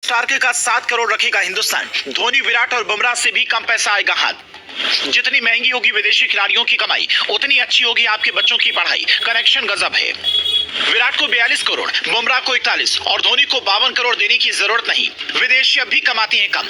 Stark का 7 करोड़ रखेगा हिंदुस्तान। धोनी, विराट और बुमराह से भी कम पैसा आएगा हाथ। जितनी महंगी होगी विदेशी खिलाड़ियों की कमाई, उतनी अच्छी होगी आपके बच्चों की पढ़ाई। कनेक्शन गजब है। विराट को 42 करोड़, बुमराह को 41 और धोनी को 52 करोड़ देने की जरूरत नहीं। विदेशी अब भी कमाते हैं कम।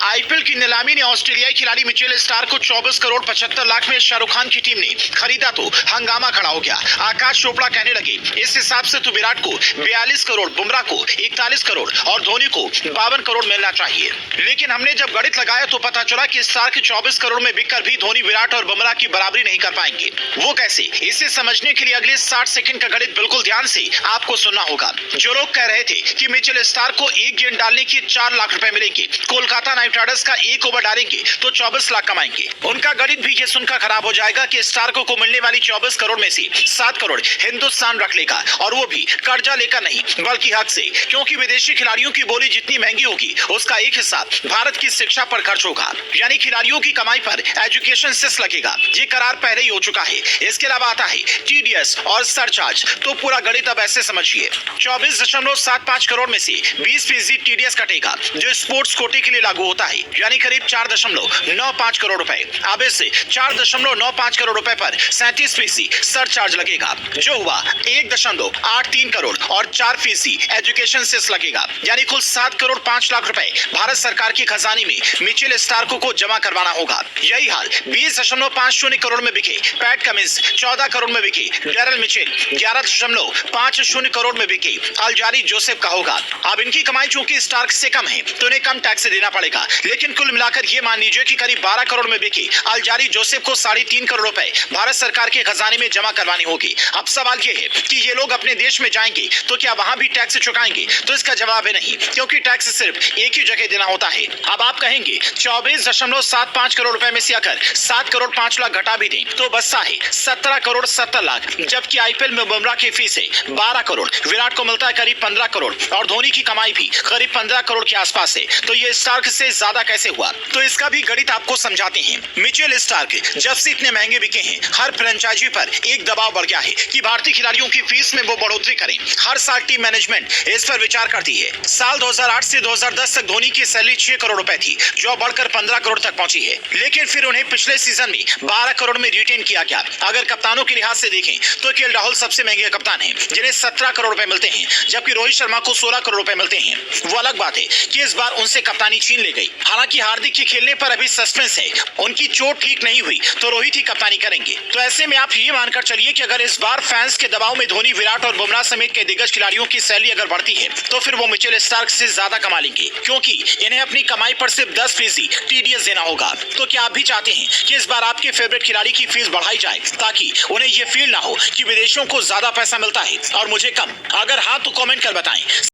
आईपीएल की नीलामी ने ऑस्ट्रेलियाई खिलाड़ी मिचेल स्टार्क को 24 करोड़ 75 लाख में शाहरुख खान की टीम ने खरीदा तो हंगामा खड़ा हो गया। आकाश चोपड़ा कहने लगे, इस हिसाब से तो विराट को 42 करोड़, बुमराह को 41 करोड़ और धोनी को 52 करोड़ मिलना चाहिए। लेकिन हमने जब गणित लगाया तो पता चला कि स्टार्क 24 करोड़ में बिककर भी धोनी, विराट और बुमराह की बराबरी नहीं कर पाएंगे। वो कैसे? इसे समझने के लिए अगले 60 सेकंड का गणित बिल्कुल ध्यान से आपको सुनना होगा। जो लोग कह रहे थे कि मिचेल स्टार्क को एक गेंद डालने के 4 लाख रुपए मिलेंगे, कोलकाता नाइट राइडर्स का एक ओवर डालेंगे तो 24 लाख कमाएंगे, उनका गणित भी ये सुनकर खराब हो जाएगा कि स्टार्क को मिलने वाली 24 करोड़ में से 7 करोड़ हिंदुस्तान रख लेगा, और वो भी कर्जा लेकर नहीं बल्कि हक से, क्योंकि विदेशी खिलाड़ियों की बोली जितनी महंगी होगी उसका एक हिस्सा भारत की शिक्षा पर खर्च होगा, यानी खिलाड़ियों की कमाई पर एजुकेशन सेस लगेगा। ये करार पहले ही हो चुका है। इसके अलावा आता है टीडीएस और सरचार्ज। तो पूरा गणित अब ऐसे समझिए, 24.75 करोड़ में से 20% टीडीएस कटेगा, जो स्पोर्ट्स कोटे के लिए लागू होता है, यानी करीब 4.95 करोड़ रुपए। अब इस 4.95 करोड़ रुपए पर 37% सरचार्ज लगेगा, जो हुआ 1.83 करोड़ और 4% एजुकेशन सेस लगेगा, यानी कुल 7 करोड़ 5 लाख रुपए भारत सरकार के खजाने में मिचेल स्टार्क को जमा करवाना होगा। यही हाल 20.50 करोड़ में बिके पैट कमिंस, 14 करोड़ में बिके डेरल मिचेल, 11.50 करोड़ में बिके अल्जारी जोसेफ का होगा। अब इनकी कमाई चूंकि स्टार्क से कम है तो इन्हें कम टैक्स देना पड़ेगा, लेकिन कुल मिलाकर ये मान लीजिए कि करीब 12 करोड़ में बिके अल्जारी जोसेफ को 3.5 करोड़ रुपए भारत सरकार के खजाने में जमा करवानी होगी। अब सवाल ये है कि ये लोग अपने देश में जाएंगे तो क्या वहां भी टैक्स चुकाएंगे? तो इसका जवाब है नहीं, क्योंकि टैक्स सिर्फ एक ही जगह देना होता है। अब आप कहेंगे 24.75 करोड़ रुपए में से अगर 7 करोड़ 5 लाख घटा भी दें तो बचता है 17 करोड़ 70 लाख, जबकि आईपीएल में बुमराह की फीस है 12 करोड़, विराट को मिलता है करीब 15 करोड़ और धोनी की कमाई भी करीब 15 करोड़ के आसपास है। तो ये स्टार्क से ज्यादा कैसे हुआ? तो इसका भी गणित आपको समझाते हैं। मिचेल स्टार्क जब से इतने महंगे बिके हैं, हर फ्रेंचाइजी पर एक दबाव बढ़ गया है कि भारतीय खिलाड़ियों की फीस में वो बढ़ोतरी करें। हर साल टीम मैनेजमेंट इस पर विचार करती है। साल 2008 से 2010 तक धोनी की सैलरी 6 करोड़ रुपए थी, जो बढ़कर 15 करोड़ तक पहुंची है, लेकिन फिर उन्हें पिछले सीजन में 12 करोड़ में रिटेन किया गया। अगर कप्तानों के लिहाज से देखें तो केएल राहुल सबसे महंगे कप्तान हैं, जिन्हें 17 करोड़ रुपए मिलते हैं, जबकि रोहित शर्मा को 16 करोड़ रुपए मिलते हैं। वो अलग बात है कि इस बार उनसे कप्तानी छीन ली गई। हालांकि हार्दिक के खेलने पर अभी सस्पेंस है, उनकी चोट ठीक नहीं हुई तो रोहित ही कप्तानी करेंगे। तो ऐसे में आप ये मानकर चलिए कि अगर इस बार फैंस के दबाव में धोनी, विराट और बुमराह समेत के दिग्गज खिलाड़ियों की सैलरी अगर बढ़ती है तो फिर वो मिचेल स्टार्क से ज्यादा कमा लेंगे, क्योंकि इन्हें अपनी कमाई पर सिर्फ 10% टीडीएस देना होगा। तो क्या आप भी चाहते हैं कि इस बार आपके फेवरेट खिलाड़ी की फीस बढ़ाई जाए, ताकि उन्हें ये फील ना हो कि विदेशियों को ज्यादा पैसा मिलता है और मुझे कम? अगर हाँ तो कमेंट कर बताएं।